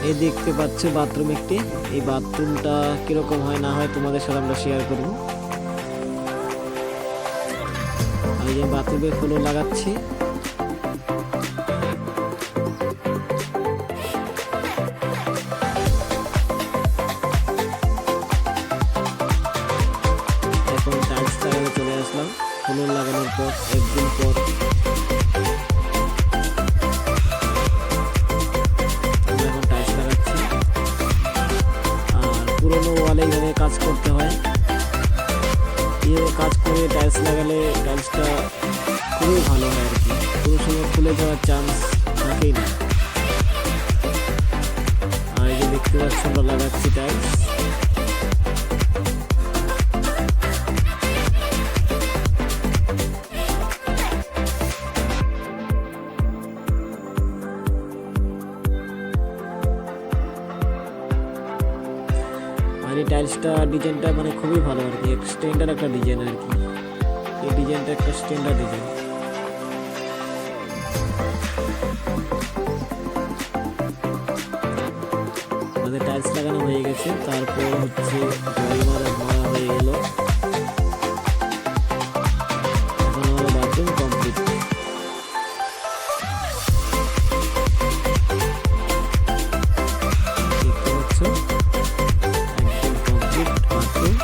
এই দেখতে পাচ্ছ বাথরুম একটি, এই বাথরুমটা কিরকম হয় না হয় তোমাদের সাথে আমরা শেয়ার করব। এই যে বাথরুমে ফ্লোর লাগাচ্ছি। এখন টাইলস লাগাতে চলে আসলাম ফ্লোর লাগানোর পর একদিন পর। এখন টাইলস লাগাচ্ছি, আর পুরোনো ওয়ালে এইভাবে কাজ করতে হয়। এইভাবে কাজ করে টাইলস লাগালে টাইলসটা খুবই ভালো হয় আর কি, কোনো সময় খুলে যাওয়ার চান্স থাকেই না। আর এই যে দেখতে পাচ্ছি আমরা লাগাচ্ছি টাইলস। আর এই টাইলসটা ডিজাইনটা মানে খুবই ভালো আর কি, স্ট্যান্ডার্ড একটা ডিজাইন আর কি। এই ডিজাইনটা একটা স্ট্যান্ডার্ড ডিজাইন। আমাদের টাইলস লাগানো হয়ে গেছে, তারপর হচ্ছে জল মারা হয়ে গেল। এখন আমাদের বাথরুম কমপ্লিট। দেখতে পাচ্ছ একদম কমপ্লিট বাথরুম,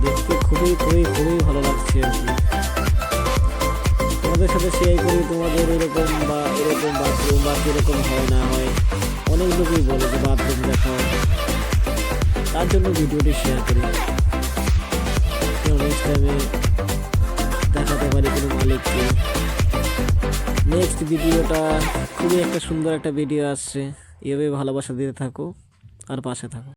দেখতে খুবই খুবই খুবই ভালো লাগছে আর কি। তোমাদের সাথে শেয়ার করি তোমাদের এরকম বা এরকম বাথরুম বা কীরকম হয় না হয়। অনেক লোকই বলে যে বাথরুম দেখাও, তার জন্য ভিডিওটি শেয়ার করি। নেক্সট টাইমে দেখাতে পারি কোনো মালিককে। নেক্সট ভিডিওটা খুবই একটা সুন্দর একটা ভিডিও আসছে, এভাবে ভালোবাসা দিতে থাকো আর পাশে থাকো।